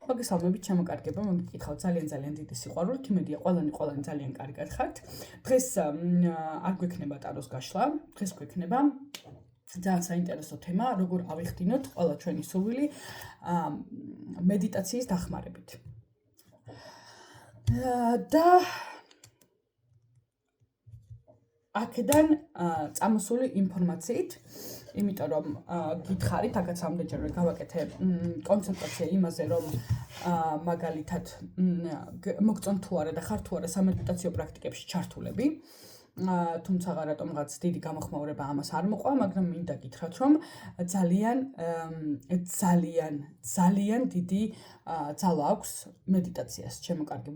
მოგესალმებით, შემოკარგება, მოგიკითხავთ ძალიან დიდი სიყვარულით, იმედია ყველანი ძალიან კარგად ხართ. დღეს არ გვექნება ტაროს გაშლა, დღეს გვექნება ძალიან საინტერესო თემა, როგორ ავიხდინოთ ყველა ჩვენი სურვილი მედიტაციის დახმარებით. და აქედან წამოსული ინფორმაციით, იმიტომ რომ გითხარით, აქაც ამდენჯერმე გავაკეთე კონცენტრაცია იმაზე, რომ მაგალითად მოგწონთ თუ არა და ხართ თუ არა სამედიტაციო პრაქტიკებში ჩართულები, თუმცა რატომღაც დიდი გამოხმაურება ამას არ მოყვა, მაგრამ მინდა გითხრათ, რომ ძალიან დიდი ძალა აქვს მედიტაციას, ჩემო კარგი.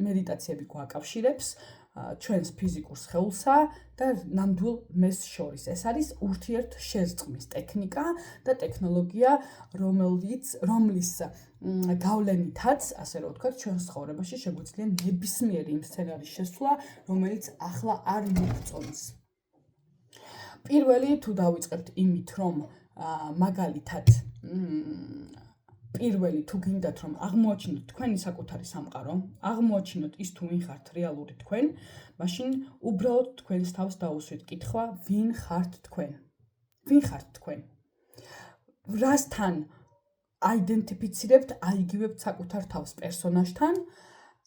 მედიტაციები გვაკავშირებს ჩვენს ფიზიკურ სხეულსა და ნამდვილ მეს შორის. ეს არის ურთიერთშეზწყმის ტექნიკა და ტექნოლოგია, რომლის გავლენითაც, ასე რომ ვთქვათ, ჩვენს ცხოვრებაში შეგვიძლია ნებისმიერი იმ სცენარის შესვლა, რომელიც ახლა არ მოგწონს. პირველი თუ დავიწყებთ იმით, რომ მაგალითად პირველი თუ გინდათ რომ აღმოაჩინოთ თქვენი საკუთარი სამყარო, აღმოაჩინოთ ის თუ ვინ ხართ რეალური თქვენ, მაშინ უბრალოდ თქვენს თავს დაუსვით კითხვა, ვინ ხართ თქვენ? ვინ ხართ თქვენ? რასთან აიდენტიფიცირებთ, აიგივებთ საკუთარ თავს პერსონაჟთან,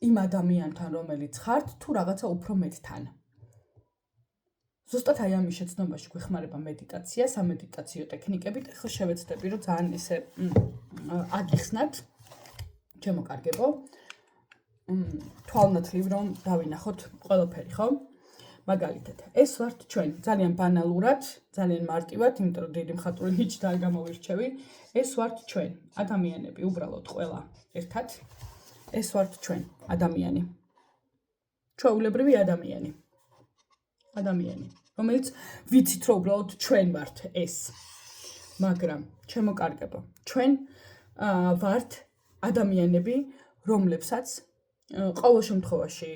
იმ ადამიანთან, რომელიც ხართ, თუ რაღაცა უფრო მეტთან. ზუსტად აი ამის შეცნობაში გვეხმარება მედიტაცია, სამედიტაციო ტექნიკები და ახლა შევეცდები, რომ ძალიან ისე აგიხსნათ, ჩემო კარგებო, თვალნათლივ რომ დავინახოთ ყველაფერი, ხო? მაგალითად, ეს ვართ ჩვენ, ძალიან ბანალურად, ძალიან მარტივად, იმიტომ რომ დიდი მხატვრული ნიჭი არ გამოვირჩევი, ეს ვართ ჩვენ, ადამიანები, უბრალოდ ყველა ერთად, ეს ვართ ჩვენ, ადამიანი. ჩვეულებრივი ადამიანი, რომელიც ვიცით, რომ უბრალოდ ჩვენ ვართ ეს. მაგრამ, ჩემო კარგებო, ჩვენ ვართ ადამიანები, რომლებსაც ყოველ შემთხვევაში,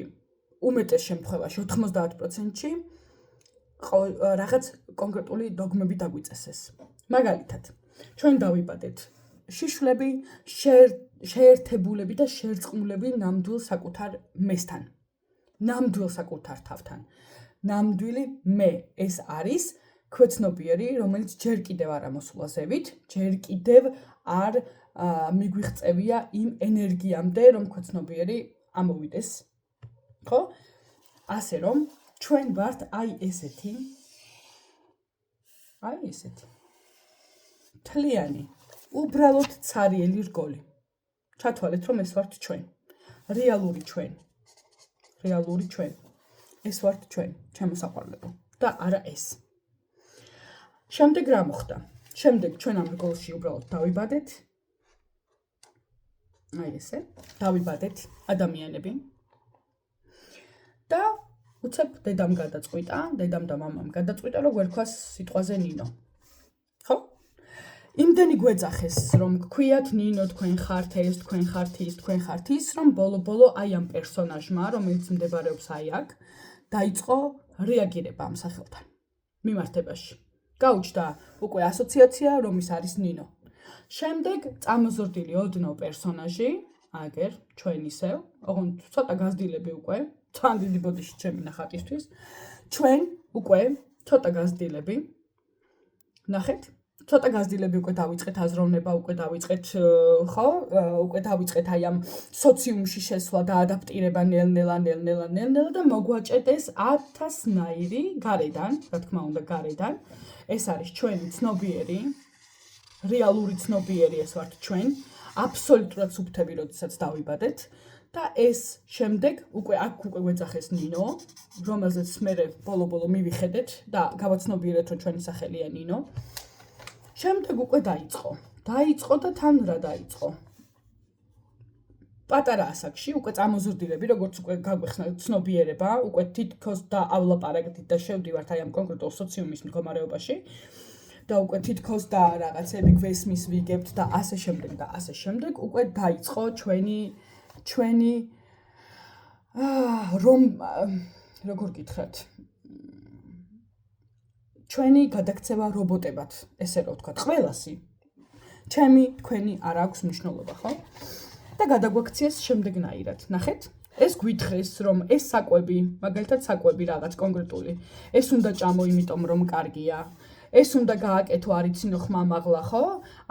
უმეტეს შემთხვევაში 90%-ში რაღაც კონკრეტული დოგმები დაგვიწესეს. მაგალითად, ჩვენ დავიბადეთ შიშვლები, შეერთებულები და შერწყმულები ნამდვილ საკუთარ მესთან, ნამდვილ საკუთარ თავთან. ნამდვილი მე ეს არის ქვეცნობიერი, რომელიც ჯერ კიდევ არ ამოსულა ზევით, ჯერ კიდევ არ მიგვიღწევია იმ ენერგიამდე, რომ ქვეცნობიერი ამოვიდეს. ხო? ასე რომ, ჩვენ ვართ აი ესეთი. თლიანი, უბრალოდ ცარიელი რგოლი. ჩათვალეთ, რომ ეს ვართ ჩვენ. რეალური ჩვენ. ეს ვართ ჩვენ, ჩემო საყვარლებო. და არა ეს. შემდეგ რა მოხდა? შემდეგ ჩვენ ამ რგოლში უბრალოდ დავიბადეთ. აი ესე, დავიბადეთ ადამიანები. და უცებ დედამ გადაწყვიტა, დედამ და მამამ გადაწყვიტა, რომ გვერქვას სიტყვაზე ნინო. ხო? იმდენი გვეძახეს, რომ გქვიათ ნინო, თქვენ ხართ ეს, თქვენ ხართ ის, თქვენ ხართ ის, რომ ბოლო აი ამ პერსონაჟმა, რომელიც მდებარეობს აი აქ, დაიწყო რეაგირება ამ სახელთან მიმართებაში. გაუჩნდა უკვე ასოციაცია, რომ ის არის ნინო. შემდეგ წამოზრდილი ოდნავ პერსონაჟი, აგერ ჩვენ ისევ, ოღონდ ცოტა გაზრდილები უკვე, ძალიან დიდი ბოდიში ჩემი ნახატისთვის, ჩვენ უკვე ცოტა გაზრდილები, ნახეთ, ცოტა გაზრდილები უკვე დავიწყეთ აზროვნება, უკვე დავიწყეთ, ხო, უკვე დავიწყეთ აი ამ სოციუმში შესვლა და ადაპტირება ნელ-ნელა და მოგვაჭედეს 1000-ნაირი გარედან, რა თქმა უნდა გარედან, ეს არის ჩვენი ცნობიერი, რეალური ცნობიერი ეს ვართ ჩვენ, აბსოლუტურად სუფთები, როდესაც დავიბადეთ და ეს შემდეგ უკვე გვეძახეს ნინო, რომელზეც მერე ბოლო მივიხედეთ და გავაცნობიერეთ, რომ ჩვენი სახელია ნინო. შემდეგ უკვე დაიწყო და თან რა დაიწყო? პატარა ასაკში უკვე წამოზრდილები, როგორც უკვე გაგვეხსნა ცნობიერება, უკვე თითქოს დაავლაპარაკდით და შევდივართ აი ამ კონკრეტულ სოციუმის მდგომარეობაში. და უკვე თითქოს და რაღაცები გვესმის ვიგებთ და ასე შემდეგ უკვე დაიწყო ჩვენი როგორ გითხრათ, ჩვენი გადაქცევა რობოტებად, ესე რომ ვთქვათ, ყველასი. ჩემი, თქვენი არ აქვს მნიშვნელობა, ხო? და გადაგვაქციეს შემდეგნაირად. ნახეთ? ეს გვითხრეს, რომ ეს საკვები, მაგალითად საკვები რაღაც კონკრეტული, ეს უნდა ჭამო, იმიტომ რომ კარგია. ეს უნდა გააკეთო, არ იცინო ხმამაღლა, ხო?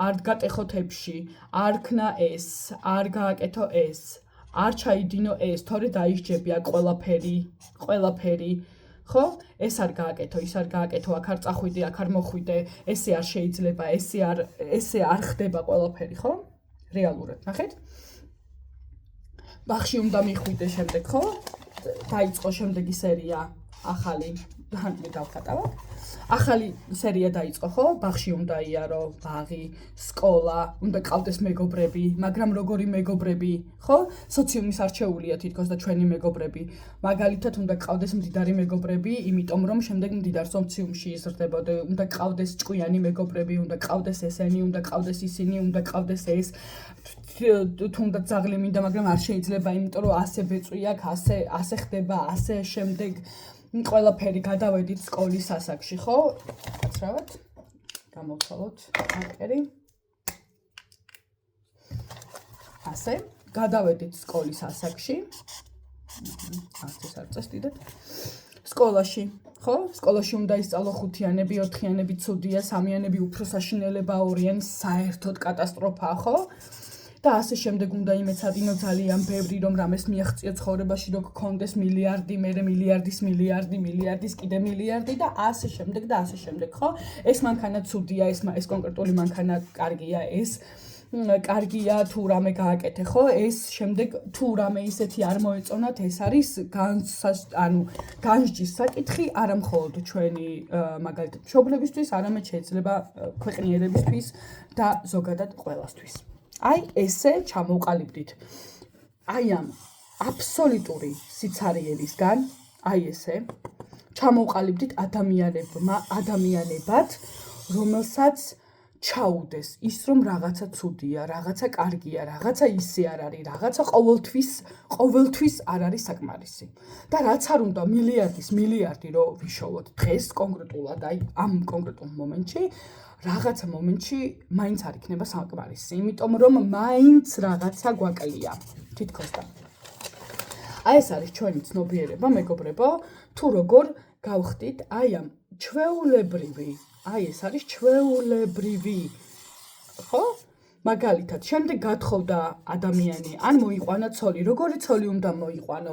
არ გატეხო თებში, არ ქნა ეს, არ გააკეთო ეს, არ ჩაიდინო ეს, თორე დაისჯებია ყველაფერი. ხო? ეს არ გააკეთო, ის არ გააკეთო, აქ არ წახვიდე, აქ არ მოხვიდე, ესე არ შეიძლება, ესე არ ხდება ყველაფერი, ხო? რეალურად, ნახეთ? ბაღში უნდა მიხვიდე შემდეგ, ხო? დაიწყო შემდეგი სერია, ახალი, მე დავხატავ. ახალი სერია დაიწყო, ხო? ბაღში უნდა იარო, ბაღი, სკოლა, უნდა ყავდეს მეგობრები, მაგრამ როგორი მეგობრები, ხო? სოციუმის არჩეულია თითქოს და ჩვენი მეგობრები. მაგალითად უნდა ყავდეს მდიდარი მეგობრები, იმიტომ რომ შემდეგ მდიდარ სოციუმში იზრდებოდე, უნდა ყავდეს ჭკვიანი მეგობრები, უნდა ყავდეს ესენი, უნდა ყავდეს ისინი, უნდა ყავდეს ეს. თუნდაც ძაღლი მინდა, მაგრამ არ შეიძლება, იმიტომ რომ ასე ბეწვი აქვს, ასე ხდება, ასე შემდეგ ყველაფერი გადავედით სკოლის ასაკში, ხო? კაცრავად. გამოვცალოთ მაკერი. ასე, გადავედით სკოლის ასაკში. არ წესდიდეთ. სკოლაში, ხო? სკოლაში უნდა ისწავლო 5-იანები, 4-იანები ცუდია, 3-იანები უფრო საშინელება, 2-იანი საერთოდ კატასტროფაა, ხო? და ასე შემდეგ უნდა იმეცადინო ძალიან ბევრი, რომ რამეს მიაღწიო ცხოვრებაში, რომ გქონდეს მილიარდი, მერე მილიარდის მილიარდი, მილიარდის კიდე მილიარდი და ასე შემდეგ და ასე შემდეგ, ხო? ეს მანქანა ცუდია, ეს კონკრეტული მანქანა კარგია, ეს კარგია თუ რამე გააკეთე, ხო? ეს შემდეგ თუ რამე ისეთი არ მოეწონათ, ეს არის განსჯის საკითხი, არა მხოლოდ ჩვენი მაგალითად მშობლებისთვის, არამედ შეიძლება ქვეყნიერებისთვის და ზოგადად ყველასთვის. აი ესე ჩამოვყალიბდით. აი ამ აბსოლუტური სიცარიელისგან, აი ესე ჩამოვყალიბდით ადამიანებად, რომელსაც ჩაუდეს ის, რომ რაღაცა ცუდია, რაღაცა კარგია, რაღაცა ისე არ არის, რაღაცა ყოველთვის არ არის საკმარისი. და რაც არ უნდა მილიარდი რომ ვიშოვოთ დღეს კონკრეტულად, აი ამ კონკრეტულ მომენტში, რაღაცა მომენტში მაინც არ იქნება საკმარისი, იმიტომ რომ მაინც რაღაცა გვაკლია, თითქოს და. აი ეს არის ჩვენი ცნობიერება, მეგობრებო, თუ როგორ გავხდით აი ამ ჩვეულებრივი, აი ეს არის ჩვეულებრივი, ხო? მაგალითად, შემდეგ გათხოვდა ადამიანი, ან მოიყვანა ცოლი, როგორი ცოლი უნდა მოიყვანო,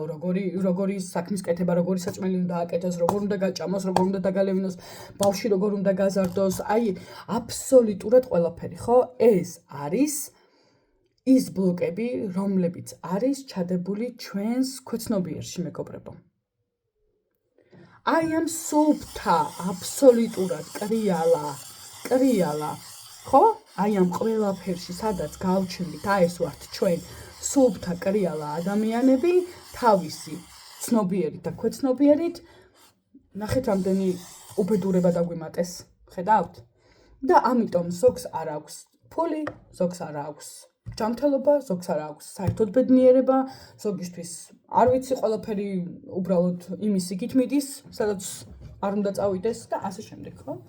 როგორი საქმის კეთება, როგორი საჭმელი უნდა აკეთოს, როგორ უნდა გაჭამოს, როგორ უნდა დაგალევინოს, ბავშვი როგორ უნდა გაზარდოს, აი აბსოლუტურად ყველაფერი, ხო? ეს არის ის ბლოკები, რომლებიც არის ჩადებული ჩვენს ქვეცნობიერში, მეგობრებო. აი ამ სუფთა აბსოლუტურად კრიალა, ხო? აი ამ ყველაფერში, სადაც გავჩნდით, აი ეს ვართ ჩვენ, სუფთა კრიალა ადამიანები, თავისი ცნობიერით და ქვეცნობიერით, ნახეთ რამდენი უბედურება დაგვიმატეს, ხედავთ? და ამიტომ ზოგს არ აქვს ფული, ზოგს არ აქვს ჯანმრთელობა, ზოგს არ აქვს საერთოდ ბედნიერება, ზოგისთვის არ ვიცი, ყველაფერი უბრალოდ იმის იგით მიდის, სადაც არ უნდა წავიდეს და ასე შემდეგ, ხო?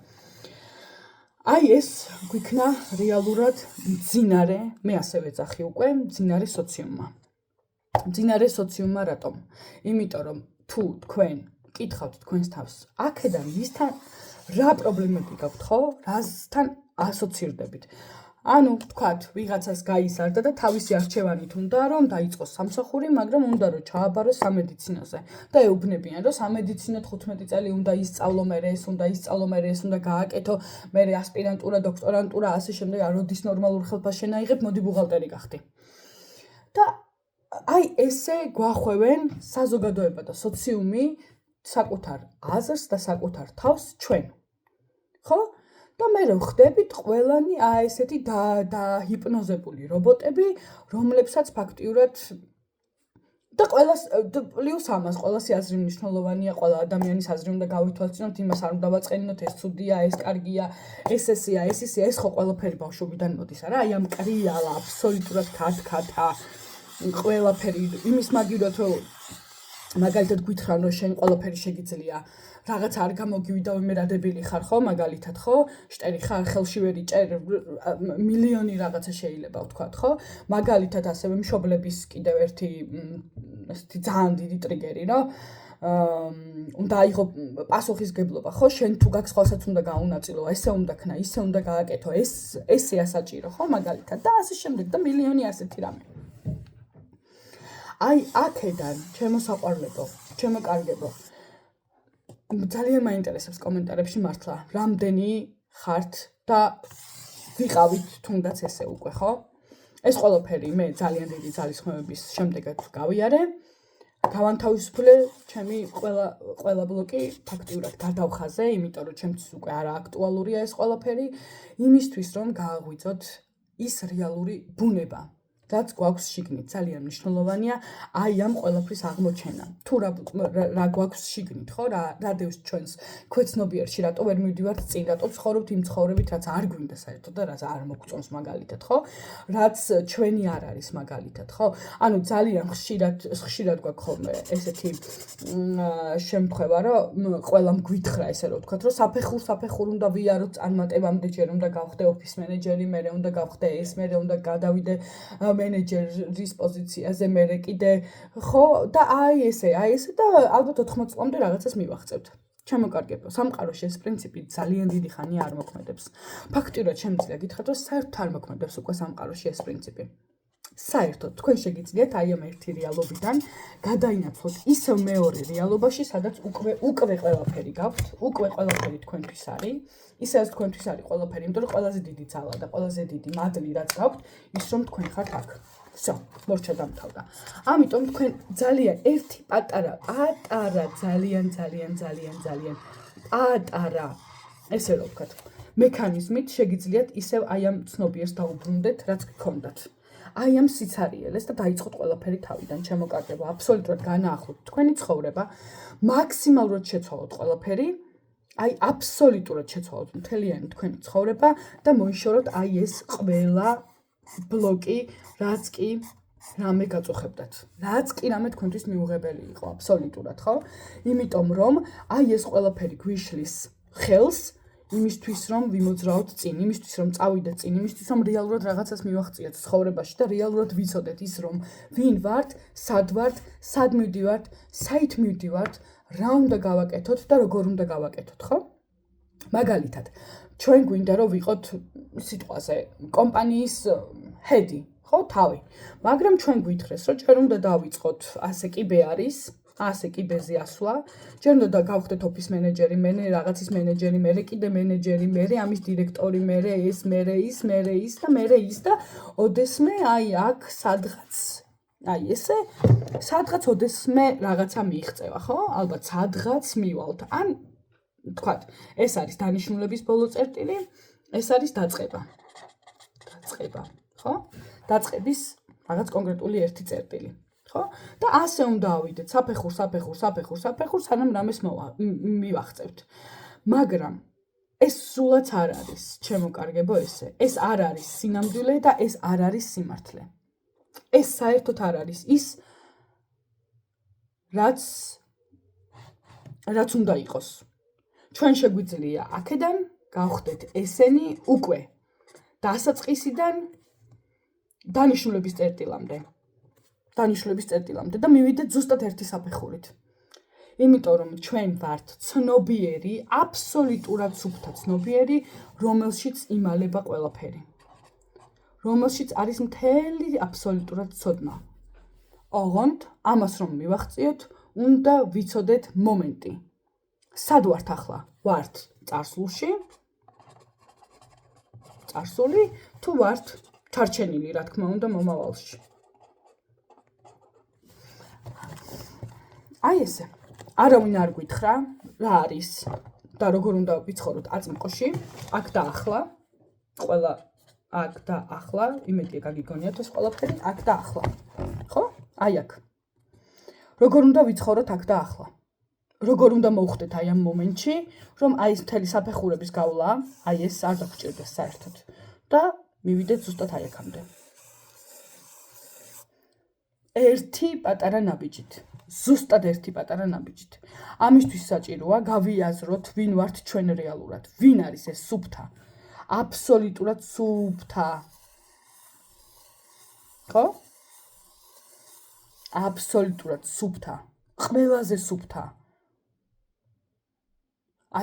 აი ეს გვიქნა რეალურად მძინარე, მე ასე ვეძახი უკვე, მძინარე სოციუმმა. მძინარე სოციუმმა რატომ? იმიტომ რომ თუ თქვენ კითხავთ თქვენს თავს, აქედან ვისთან რა პრობლემები გაქვთ, ხო? რასთან ასოცირდებით? ანუ თქვათ, ვიღაცას გაიზარდა და თავისი არჩევანით უნდა რომ დაიწყოს სამსახური, მაგრამ უნდა რომ ჩააბაროს სამედიცინოზე. და ეუბნებიან, რომ სამედიცინო 15 წელი უნდა ისწავლო, მერე ეს უნდა ისწავლო, მერე ეს უნდა გააკეთო, მერე ასპირანტურა, დოქტორანტურა, ასე შემდეგ, როდის ნორმალურ ხელფასშენ აიღებ, მოდი ბუღალტერი გახდი. და აი ესე გვახვევენ საზოგადოება და სოციუმი საკუთარ აზრს და საკუთარ თავს ჩვენ. ხო? და მე რო ხდებით ყველანი ესეთი დაჰიპნოზებული რობოტები, რომლებსაც ფაქტიურად და ყველას პლუს ამას, ყველასი აზრი მნიშვნელოვანია, ყველა ადამიანის აზრი უნდა გავითვალისწინოთ, იმას არ უნდა ვაწყენინოთ, ეს ცუდია, ეს კარგია, ეს ესეა, ეს ისეა, ეს ხო ყველაფერი ბავშვობიდან მოდის, არა? აი ამ კრიალა აბსოლუტურად ქათქათა ყველაფერი იმის მაგივრად რომ მაგალითად გითხრან რომ შენ ყველაფერი შეგიძლია რაღაც არ გამოგივიდა ვიმერადებელი ხარ ხო მაგალითად ხო შტერი ხარ ხელში ვერ იჭერ მილიონი რაღაცა შეიძლება ვთქვათ ხო მაგალითად ასევე მშობლების კიდევ ერთი ესეთი ძალიან დიდი ტრიგერი რომ უნდა აიღო პასუხისგებლობა ხო შენ თუ გაქვს ხალხსაც უნდა გაუნაწილო ესე უნდა ქნა ისე უნდა გააკეთო ესეა საჭირო ხო მაგალითად და ასე შემდეგ და მილიონი ასეთი რამე აი აქედან ჩემო საყვარლებო ჩემო კარგებო ძალიან მაინტერესებს კომენტარებში მართლა რამდენი ხართ და ვიყავით თუნდაც ესე უკვე ხო ეს ყველაფერი მე ძალიან დიდი ძალისხმევების შემდეგაც გავიარე გავანთავისუფლე ჩემი ყველა ბლოკი ფაქტიურად გადავხაზე იმიტომ რომ ჩემთვის უკვე არა აქტუალურია ეს ყველაფერი იმისთვის რომ გააღვიძოთ ის რეალური ბუნება რაც გვაქვს შიგნით ძალიან მნიშვნელოვანია აი ამ ყველაფრის აღმოჩენა თუ რა გვაქვს შიგნით ხო რა დევს ჩვენს ქვეცნობიერში რატო ვერ მივდივართ წინ რატო ცხოვრობთ იმ ცხოვრებით რაც არ გვინდა საერთოდ და რაც არ მოგწონს მაგალითად ხო რაც ჩვენი არ არის მაგალითად ხო ანუ ძალიან ხშირად გვაქვს ხოლმე ესეთი შემთხვევა რომ ყველამ გვითხრა ესე რომ ვთქვათ რომ საფეხურ უნდა ვიაროთ წარმატებამდე ჯერ უნდა გავხდე ოფის მენეჯერი მერე უნდა გავხდე ეს მერე უნდა გადავიდე მენეჯერის პოზიციაზე მე კიდე ხო და აი ესე და ალბათ 80 წლამდე რაღაცას მივახცევთ. ჩემო კარგებო, სამყაროში ეს პრინციპი ძალიან დიდი ხანია არ მოქმედებს. ფაქტიურად შემიძლია გითხრათ, რომ საერთოდ არ მოქმედებს უკვე სამყაროში ეს პრინციპი. საერთოდ თქვენ შეგიძლიათ აი ამ ერთი რეალობიდან გადაინაცვლოთ ისევ მეორე რეალობაში, სადაც უკვე ყველაფერი გაქვთ, უკვე ყველაფერი თქვენთვის არის. ისევ თქვენთვის არის ყველაფერი, იმიტომ რომ ყველაზე დიდი ძალა და ყველაზე დიდი მადლი რაც გაქვთ, ის რომ თქვენ ხართ აქ. всё, მორჩა დამთავრდა. ამიტომ თქვენ ძალიან ერთი პატარა ძალიან პატარა ესე რომ ვთქვათ, მექანიზმით შეგიძლიათ ისევ აი ამ ცნობიერს დაუბრუნდეთ, რაც გქონდათ. აი ამ სიცარიელეს და დაიწყოთ ყველაფერი თავიდან, ჩემო კარგებო, აბსოლუტურად განაახლოთ თქვენი ცხოვრება, მაქსიმალურად შეცვალოთ ყველაფერი, აი აბსოლუტურად შეცვალოთ მთლიანი თქვენი ცხოვრება და მოიშოროთ აი ეს ყველა ბლოკი, რაც კი რამე გაწუხებდათ. რაც კი რამე თქვენთვის მიუღებელი იყო, აბსოლუტურად, ხო? იმიტომ რომ აი ეს ყველაფერი გვიშლის ხელს იმისთვის რომ ვიმოძრაოთ წინ, იმისთვის რომ წავიდეთ წინ, იმისთვის რომ რეალურად რაღაცას მივახციეთ ცხოვრებაში და რეალურად ვიცოდეთ ის რომ ვინ ვართ, სად ვართ, სად მივდივართ, საით მივდივართ, რა უნდა გავაკეთოთ და როგორ უნდა გავაკეთოთ, ხო? მაგალითად, ჩვენ გვინდა რომ ვიყოთ სიტყვაზე კომპანიის ჰედი, ხო, თავი. მაგრამ ჩვენ გვითხრეს რომ ჩვენ უნდა დავიწყოთ ასე კი არის ასე კი ბეზე ასვლა, ჯერ უნდა გავხდეთ ოფის მენეჯერი, მერე რაღაცის მენეჯერი, მერე კიდე მენეჯერი, მერე ამის დირექტორი, მერე ეს, მერე ის და მერე ის და ოდესმე აი აქ სადღაც აი ესე სადღაც ოდესმე რაღაცა მიიღწევა, ხო? ალბათ სადღაც მივალთ. ან თქვათ, ეს არის დანიშნულების ბოლო წერტილი, ეს არის დაწყება. ხო? დაწყების რაღაც კონკრეტული ერთი წერტილი. ხო? და ასე უნდა ავიდეთ, საფეხურ, სანამ რამეს მივახცევთ. მაგრამ ეს სულაც არ არის, ჩემო კარგებო ესე. ეს არ არის სინამდვილე და ეს არ არის სიმართლე. ეს საერთოდ არ არის ის, რაც უნდა იყოს. ჩვენ შეგვიძლია აქედან გავხდეთ ესენი უკვე დასაწყისიდან დანიშნულების წერტილამდე და მივიდეთ ზუსტად ერთი საფეხურით. იმიტომ რომ ჩვენ ვართ ცნობიერი, აბსოლუტურად სუფთა ცნობიერი, რომელშიც იმალება ყველაფერი. რომელშიც არის მთელი აბსოლუტურად ცოდნა. ოღონდ ამას რომ მივახციოთ, უნდა ვიცოდეთ მომენტი. სად ვართ ახლა? ვართ წარსულში? წარსული თუ ვართ ჩარჩენილი, რა თქმა უნდა, მომავალში. აი ესე. არავინ არ გითხრა, რა არის და როგორ უნდა ვიცხოვროთ აწმყოში, აქ და ახლა. ყველა აქ და ახლა, იმედია გაგიგონიათ ეს ყველაფერი, აქ და ახლა. ხო? აი აქ. როგორ უნდა ვიცხოვროთ აქ და ახლა? როგორ უნდა მოვხდეთ აი ამ მომენტში, რომ აი ეს მთელი საფეხურების გავლა, აი ეს არ დაგჭირდეს საერთოდ და მივიდეთ ზუსტად აი აქამდე. ერთი პატარა ნაბიჯით. ზუსტად ერთი პატარა ნაბიჯით. ამისთვის საჭიროა გავიაზროთ, ვინ ვართ ჩვენ რეალურად. ვინ არის ეს სუფთა? აბსოლუტურად სუფთა. ხო? აბსოლუტურად სუფთა. ყველაზე სუფთა.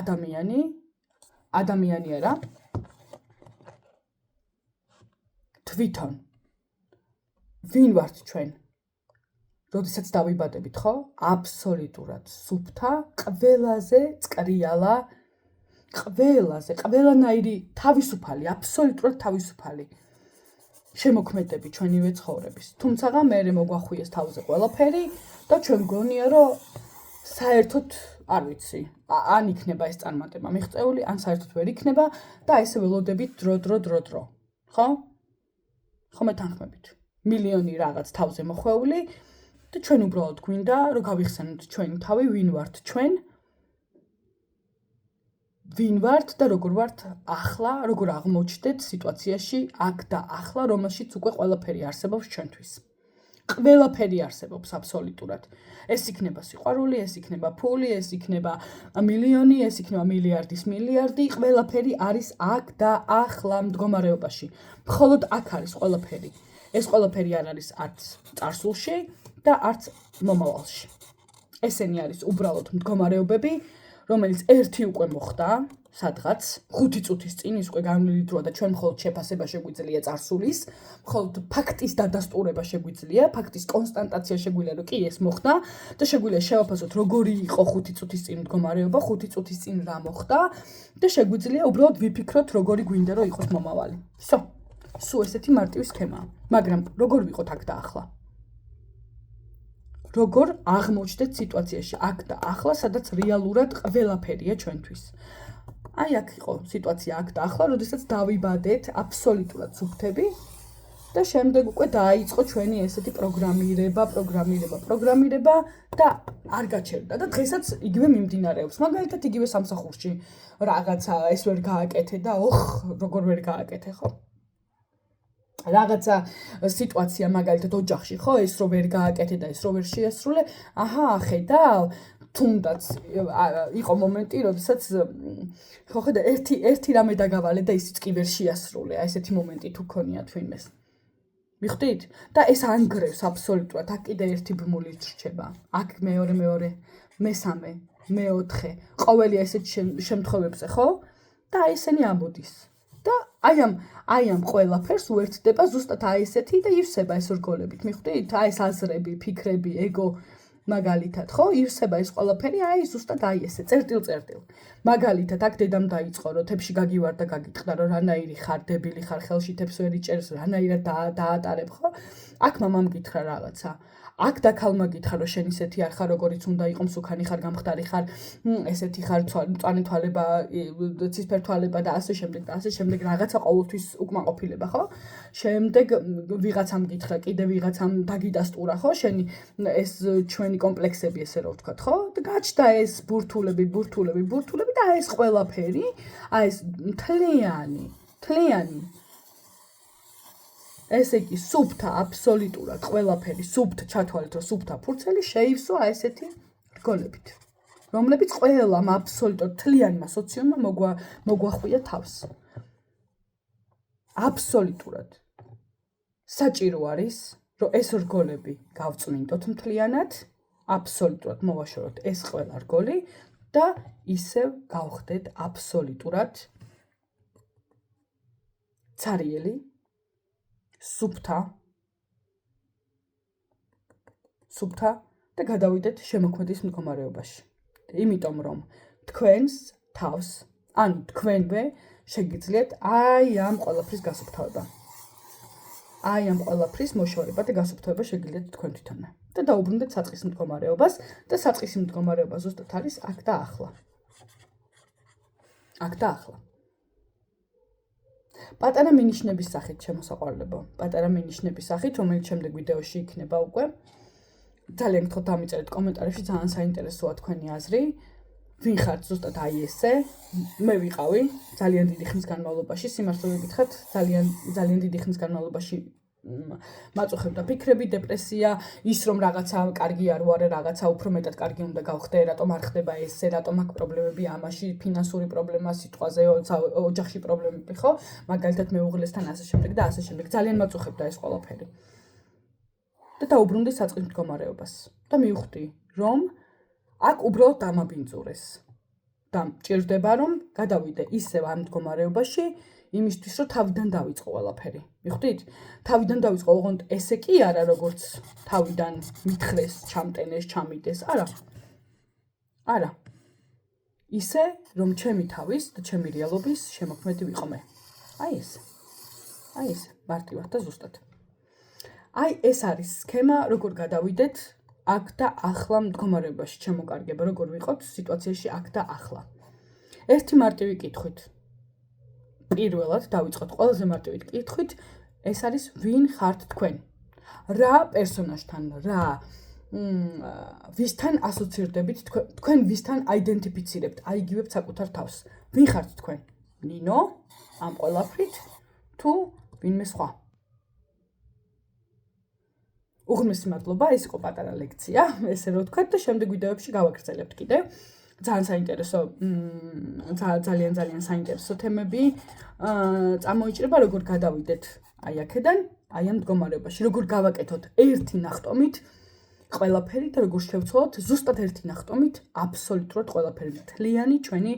ადამიანი არა. თვითონ. ვინ ვართ ჩვენ? როდესაც დავიბადებით, ხო? აბსოლუტურად სუფთა, ყველაზე წკრიალა, ყველანაირი თავისუფალი, აბსოლუტურად თავისუფალი შემოქმედები ჩვენივე ცხოვრების. თუმცა მე მოგვახვიეს თავზე ყველაფერი და ჩვენ გონია, რომ საერთოდ არ ვიცი, ან იქნება ეს წარმატება მიღწეული, ან საერთოდ ვერ იქნება და ესე ველოდებით დრო. ხო? ხომ ეთანხმებით. მილიონი რაღაც თავზე მოხვეული და ჩვენ უბრალოდ გვინდა რომ გავიხსენოთ ჩვენი თავი, ვინ ვართ ჩვენ? ვინ ვართ და როგორ ვართ ახლა, როგორ აღმოჩნდეთ სიტუაციაში აქ და ახლა, რომელშიც უკვე ყველაფერი არსებობს ჩვენთვის. ყველაფერი არსებობს აბსოლუტურად. ეს იქნება სიყვარული, ეს იქნება ფული, ეს იქნება მილიონი, ეს იქნება მილიარდის მილიარდი, ყველაფერი არის აქ და ახლა მდგომარეობაში. მხოლოდ აქ არის ყველაფერი. ეს ყველაფერი არ არის არც წარსულში და არც მომავალში. ესენი არის უბრალოდ მდგომარეობები, რომელიც ერთი უკვე მოხდა, სადღაც 5 წუთის წინ ის უკვე განვლილი დროა და ჩვენ მხოლოდ შეფასება შეგვიძლია წარსულის, მხოლოდ ფაქტის დადასტურება შეგვიძლია, ფაქტის კონსტატაცია შეგვიძლია, რომ კი ეს მოხდა და შეგვიძლია შევაფასოთ, როგორი იყო 5 წუთის წინ მდგომარეობა, 5 წუთის წინ რა მოხდა და შეგვიძლია უბრალოდ ვიფიქროთ, როგორი გვინდა რომ იყოს მომავალი. სულ ესეთი მარტივი სქემაა, მაგრამ როგორ ვიყოთ აქ და ახლა? როგორ აღმოჩნდეთ სიტუაციაში აქ და ახლა, სადაც რეალურად ყველაფერია ჩვენთვის. აი აქ იყო სიტუაცია აქ და ახლა, როდესაც დავიბადეთ აბსოლუტურად სუფთები და შემდეგ უკვე დაიწყო ჩვენი ესეთი პროგრამირება და არ გაჩერდა და დღესაც იგივე მიმდინარეობს. მაგალითად იგივე სამსახურში რაღაცა ეს ვერ გააკეთე და როგორ ვერ გააკეთე, ხო? რაღაცა სიტუაცია მაგალითად ოჯახში, ხო, ეს რო ვერ გააკეთე და ეს რო ვერ შეასრულე, ხედავ, თუნდაც იყო მომენტი, როდესაც ხო ხედა ერთი რამე დაგავალე და ისიც კი ვერ შეასრულე, აი ესეთი მომენტი თუ ქონია თვინმეს. მიხვდით? და ეს ანგრევს აბსოლუტურად, აქ კიდე ერთი ბმული რჩება. აქ მეორე, მესამე, მეოთხე, ყოველი ესეთ შემთხვევებზე, ხო? და აი ესენი ამოდის. და აი ამ ყველაფერს უერთდება ზუსტად აი ესეთი და ივსება ეს რგოლებით, მიხვდით? აი ეს აზრები, ფიქრები, ეგო მაგალითად, ხო? ივსება ეს ყველაფერი აი ზუსტად აი ესე, წერტილ. მაგალითად, აქ დედამ დაიწყო, რომ თებში გაგივარ და გაგიტყდა, რომ რანაირი ხარ, დებილი ხარ, ხელში თებს ვერ იჭერს, რანაირად დაატარებ, ხო? აქ მამამ გითხრა რაღაცა. აქ და ქალმა გითხრა, რომ შენ ისეთი არ ხარ, როგორიც უნდა იყო, მსუქანი ხარ, გამხდარი ხარ, ესეთი ხარ, მწვანე თვალება, ცისფერ თვალება და ასე შემდეგ, რაღაცა ყოველთვის უკმაყოფილება, ხო? შემდეგ ვიღაცამ გითხრა, კიდე ვიღაცამ დაგიდასტურა, ხო? შენი ეს ჩვენი კომპლექსები, ესე რომ ვთქვათ, ხო? და გაჩნდა ეს ბურთულები და ეს ყველაფერი, ეს მთლიანი ესე იგი, სუფთა აბსოლუტურად ყველაფერი, ჩათვალეთ, რომ სუფთა ფურცელი შეივსო ესეთი რგოლებით, რომლებიც ყველამ აბსოლუტურად მთლიანმა სოციუმმა მოგვახვია თავს. აბსოლუტურად. საჭირო არის, რომ ეს რგოლები გავწმინდოთ მთლიანად, აბსოლუტურად მოვაშოროთ ეს ყველა რგოლი და ისევ გავხდეთ აბსოლუტურად ცარიელი, სუფთა და გადავიდეთ შემოქმედის მდგომარეობაში. იმიტომ რომ თქვენს თავს, ანუ თქვენვე შეგიძლიათ აი ამ ყველაფრის გასუფთავება. აი ამ ყველაფრის მოშორება და გასუფთავება შეგიძლიათ თქვენ თვითონვე. და დაუბრუნდეთ საწყის მდგომარეობას და საწყისი მდგომარეობა ზუსტად არის აქ და ახლა. პატარა მინიშნების სახით შემოსაყვარლებო. პატარა მინიშნების სახით, რომელიც შემდეგ ვიდეოში იქნება უკვე. ძალიან გთხოვთ დამიწერეთ კომენტარებში, ძალიან საინტერესოა თქვენი აზრი. ვინ ხართ ზუსტად აი ესე? მე ვიყავი ძალიან დიდი ხნის განმავლობაში, სიმართლე გითხრათ, ძალიან დიდი ხნის განმავლობაში მაწუხებდა ფიქრები, დეპრესია, ის რომ რაღაცა კარგი არ ვარ, რაღაცა უფრო მეტად კარგი უნდა გავხდე, რატომ არ ხდება ესე, რატომ აქ პრობლემები ამაში, ფინანსური პრობლემა, სიტყვაზე, ოჯახში პრობლემები, ხო? მაგალითად მეუღლესთან ასე შემდეგ და ასე შემდეგ. ძალიან მაწუხებდა ეს ყველაფერი. და დაუბრუნდი საწყის მდგომარეობას და მივხვდი, რომ აქ უბრალოდ დამაბინძურეს. და მჭირდება რომ გადავიდე ისევ ამ მდგომარეობაში, იმისთვის რომ თავიდან დავიწყო ყველაფერი. მიხვდით? თავიდან დავიწყო, ოღონდ ესე კი არა, როგორც თავიდან მითხრეს, ჩამტენეს, ჩამიდეს, არა. არა. ისე, რომ ჩემი თავის და ჩემი რეალობის შემოქმედი ვიყო მე. აი ესე. აი ესე, მარტივად და ზუსტად. აი ეს არის სქემა, როგორ გადავიდეთ აქ და ახლა მდგომარეობაში შემოკარგება, როგორ ვიყოთ სიტუაციაში აქ და ახლა. ერთი მარტივი კითხვით. პირველად დავიწყოთ ყველაზე მარტივი კითხვით, ეს არის ვინ ხართ თქვენ? რა პერსონაჟთან, რა ვისთან ასოცირდებით, თქვენ ვისთან აიდენტიფიცირებთ, აიგივებთ საკუთარ თავს. ვინ ხართ თქვენ? ნინო, ამ ყველაფრით თუ ვინმე სხვა? უღრმესი მადლობა, ეს იყო პატარა ლექცია, ესე რომ ვთქვათ და შემდეგ ვიდეოებში გავაგრძელებთ კიდევ. ძალიან საინტერესო, ძალიან საინტერესო თემები წამოიჭრება, როგორ გადავიდეთ აი აქედან, აი ამ მდგომარეობაში, როგორ გავაკეთოთ ერთი ნახტომით ყველაფერი და როგორ შევცვალოთ ზუსტად ერთი ნახტომით აბსოლუტურად ყველაფერი, მთლიანი ჩვენი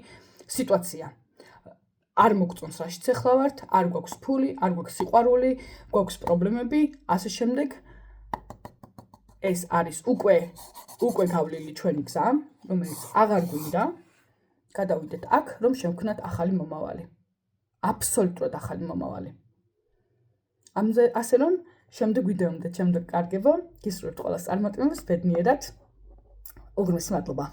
სიტუაცია. არ მოგწონს რაშიც ახლა ვართ, არ გვაქვს ფული, არ გვაქვს სიყვარული, გვაქვს პრობლემები, ასე შემდეგ. ეს არის უკვე გავლილი ჩვენი გზა, რომელიც აღარ გვინდა. გადავიდეთ აქ, რომ შევქმნათ ახალი მომავალი. აბსოლუტურად ახალი მომავალი. ასე რომ შემდეგ ვიდეომდე, შემდეგ კარგებო, გისურვებთ ყველას წარმატებებს, ბედნიერად. უღრმესი მადლობა.